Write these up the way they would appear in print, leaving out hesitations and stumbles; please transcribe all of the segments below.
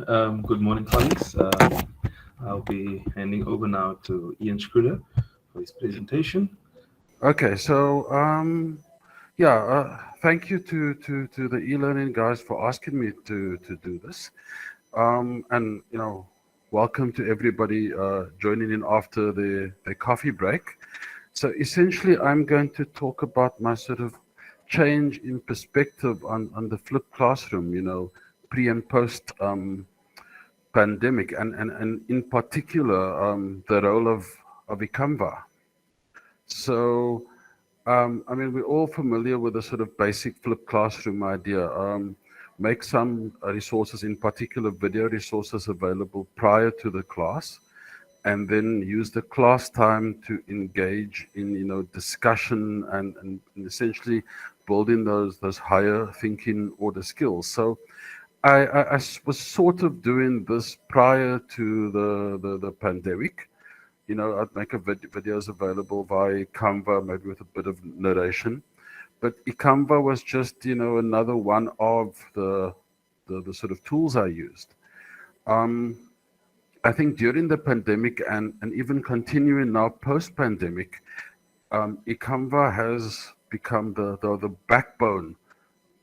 Good morning, colleagues. I'll be handing over now to Ian Schroeder for his presentation. Okay, so thank you to the e-learning guys for asking me to do this. And welcome to everybody joining in after the coffee break. So essentially, I'm going to talk about my sort of change in perspective on the flipped classroom. Pre and post pandemic, and in particular the role of Ikamva. So, I mean, we're all familiar with the sort of basic flipped classroom idea. Make some resources, in particular video resources, available prior to the class, and then use the class time to engage in, discussion and essentially building those higher thinking order skills. So, was sort of doing this prior to the pandemic. I'd make videos available via Canva, maybe with a bit of narration. But Canva was just, another one of the sort of tools I used. Um, I think during the pandemic and even continuing now post-pandemic, Canva has become the backbone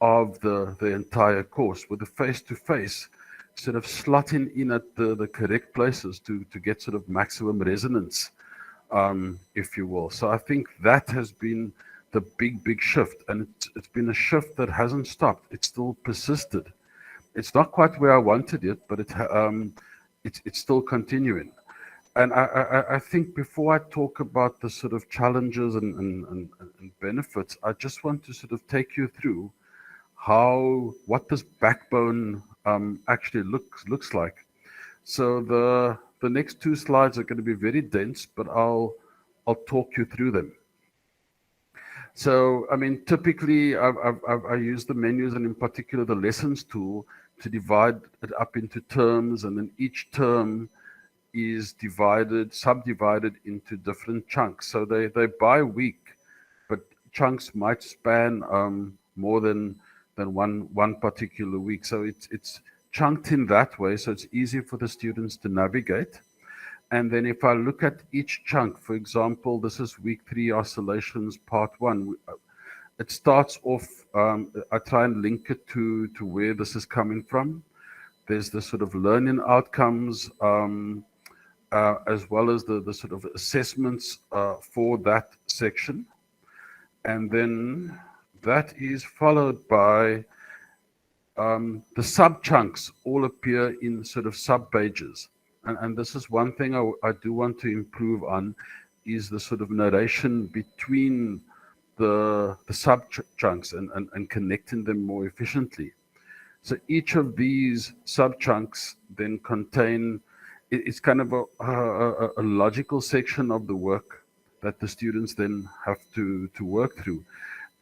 of the entire course, with the face-to-face sort of slotting in at the correct places to get sort of maximum resonance, if you will. So I think that has been the big shift, and it's been a shift that hasn't stopped. It's still persisted. It's not quite where I wanted it, but it's still continuing. And I think before I talk about the sort of challenges and benefits, I just want to sort of take you through what this backbone actually looks like. So the next two slides are going to be very dense, but I'll talk you through them. So I mean, typically I use the menus, and in particular the lessons tool, to divide it up into terms, and then each term is subdivided into different chunks. So they by week, but chunks might span more than one particular week. So it's chunked in that way, so it's easy for the students to navigate. And then if I look at each chunk, for example, this is week 3 oscillations part 1. It starts off, I try and link it to where this is coming from. There's the sort of learning outcomes, as well as the sort of assessments for that section. And then that is followed by the sub chunks all appear in sort of sub pages. And this is one thing I do want to improve on, is the sort of narration between the sub chunks and connecting them more efficiently. So each of these sub chunks then contain, it's kind of a logical section of the work that the students then have to work through.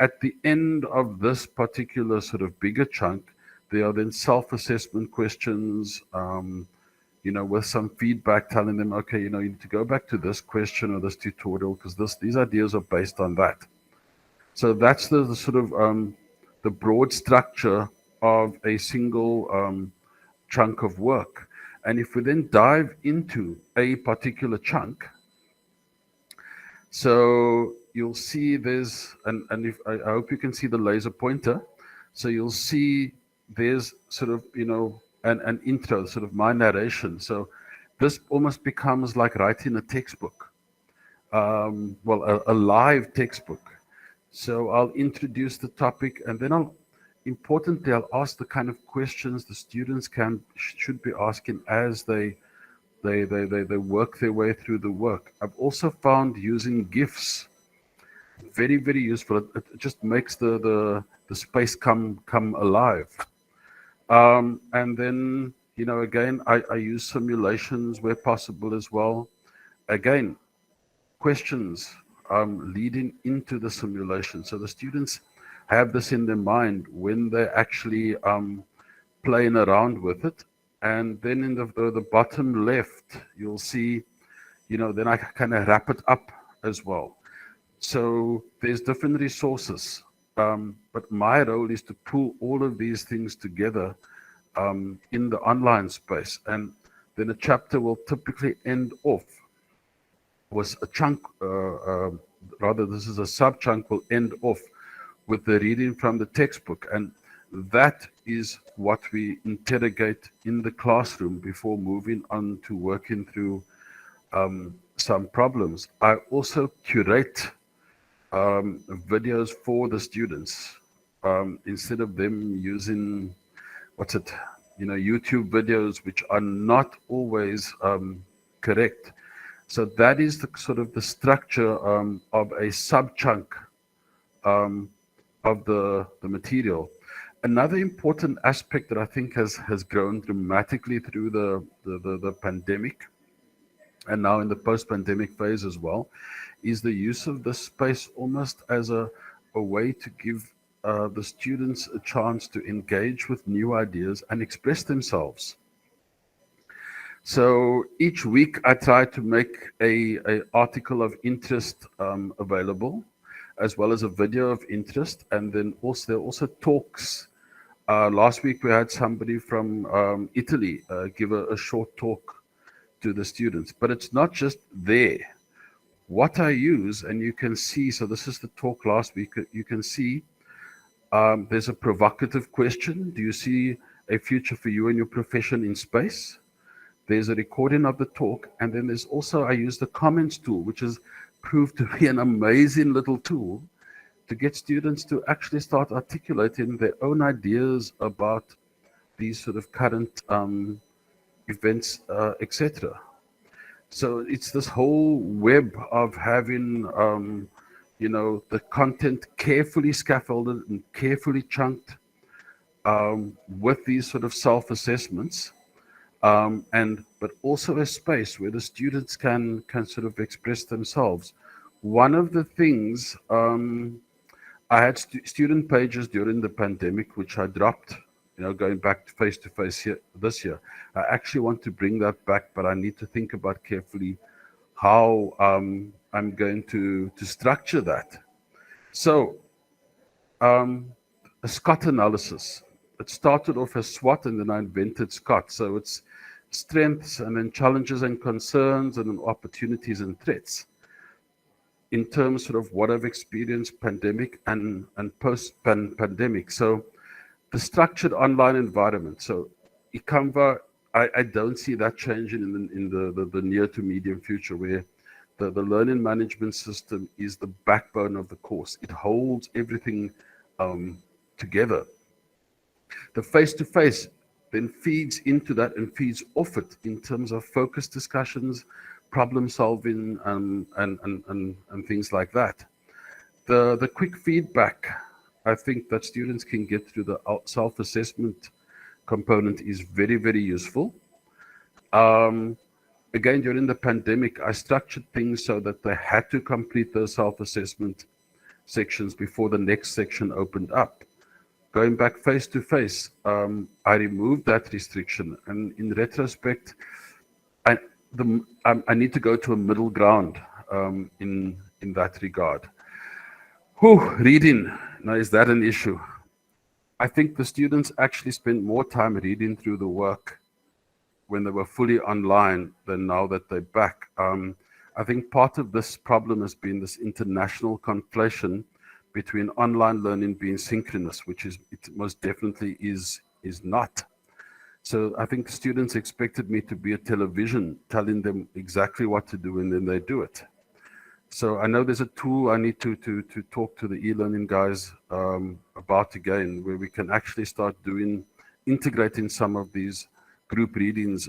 At the end of this particular sort of bigger chunk, there are then self-assessment questions, with some feedback telling them, okay, you need to go back to this question or this tutorial because these ideas are based on that. So that's the sort of the broad structure of a single chunk of work. And if we then dive into a particular chunk, so you'll see there's, and if I hope you can see the laser pointer. So you'll see there's sort of, an intro, sort of my narration. So this almost becomes like writing a textbook, a live textbook. So I'll introduce the topic, and then importantly, I'll ask the kind of questions the students should be asking as they work their way through the work. I've also found using GIFs very useful. It just makes the space come alive. And then, again, I use simulations where possible as well. Again, questions leading into the simulation. So the students have this in their mind when they're actually playing around with it. And then in the bottom left, you'll see, then I kind of wrap it up as well. So there's different resources, but my role is to pull all of these things together in the online space. And then a chapter will typically end off was a chunk, rather, this is a sub chunk, will end off with the reading from the textbook. And that is what we interrogate in the classroom before moving on to working through some problems. I also curate videos for the students instead of them using YouTube videos, which are not always correct. So that is the sort of the structure of a sub chunk of the material. Another important aspect that I think has grown dramatically through the pandemic, and now in the post-pandemic phase as well, is the use of this space almost as a way to give the students a chance to engage with new ideas and express themselves. So each week I try to make a article of interest available, as well as a video of interest, and then also there are also talks. Last week we had somebody from Italy give a short talk to the students, but it's not just there. What I use, and you can see, so this is the talk last week, you can see there's a provocative question. Do you see a future for you and your profession in space? There's a recording of the talk, and then there's also, I use the comments tool, which has proved to be an amazing little tool to get students to actually start articulating their own ideas about these sort of current events, etc. So it's this whole web of having, the content carefully scaffolded and carefully chunked with these sort of self-assessments, but also a space where the students can sort of express themselves. One of the things, I had student pages during the pandemic, which I dropped, going back to face here this year. I actually want to bring that back, but I need to think about carefully how I'm going to structure that. So, a SCOT analysis. It started off as SWOT, and then I invented SCOT. So it's strengths, and then challenges and concerns, and then opportunities and threats. In terms sort of what I've experienced pandemic and post-pandemic. So the structured online environment. So eCanva, I don't see that changing in the near to medium future, where the learning management system is the backbone of the course. It holds everything together. The face-to-face then feeds into that and feeds off it in terms of focused discussions, problem solving, and things like that. The quick feedback, I think, that students can get through the self-assessment component is very, very useful. Again, during the pandemic, I structured things so that they had to complete those self-assessment sections before the next section opened up. Going back face to face, I removed that restriction, and in retrospect, I need to go to a middle ground in that regard. Reading. Now, is that an issue? I think the students actually spent more time reading through the work when they were fully online than now that they're back. I think part of this problem has been this international conflation between online learning being synchronous, which it most definitely is not. So I think students expected me to be a television telling them exactly what to do, and then they do it. So I know there's a tool I need to talk to the e-learning guys about again, where we can actually start integrating some of these group readings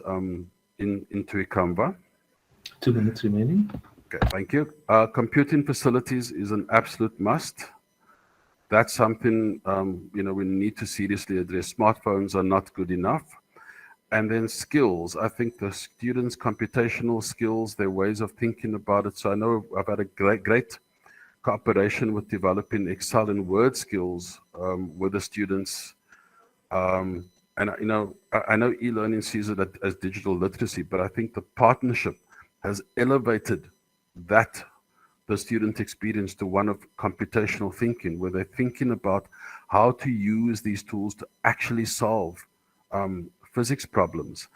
into a Canva. 2 minutes remaining. Okay, thank you. Computing facilities is an absolute must. That's something we need to seriously address. Smartphones are not good enough. And then skills. I think the students' computational skills, their ways of thinking about it. So I know I've had a great cooperation with developing Excel and Word skills with the students. And I know e-learning sees it as digital literacy, but I think the partnership has elevated the student experience to one of computational thinking, where they're thinking about how to use these tools to actually solve physics problems.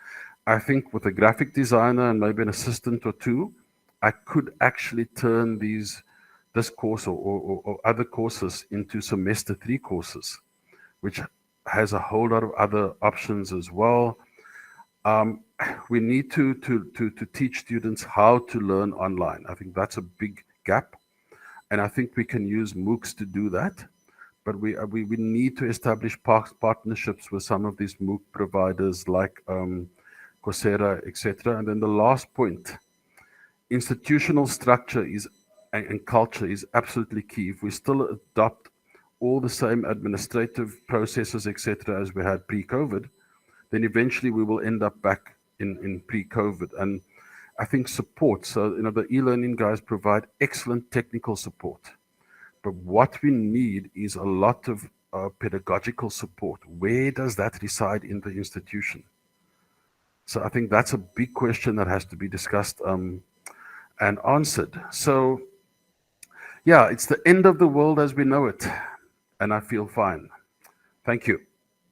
I think with a graphic designer and maybe an assistant or two, I could actually turn this course or other courses into semester 3 courses, which has a whole lot of other options as well. Um, we need to teach students how to learn online. I think that's a big gap. And I think we can use MOOCs to do that. But we need to establish partnerships with some of these MOOC providers like Coursera, etc. And then the last point, institutional structure is and culture is absolutely key. If we still adopt all the same administrative processes, etc., as we had pre-COVID, then eventually we will end up back in pre-COVID. And I think support. So, the e-learning guys provide excellent technical support. But what we need is a lot of pedagogical support. Where does that reside in the institution? So I think that's a big question that has to be discussed and answered. So, yeah, it's the end of the world as we know it. And I feel fine. Thank you.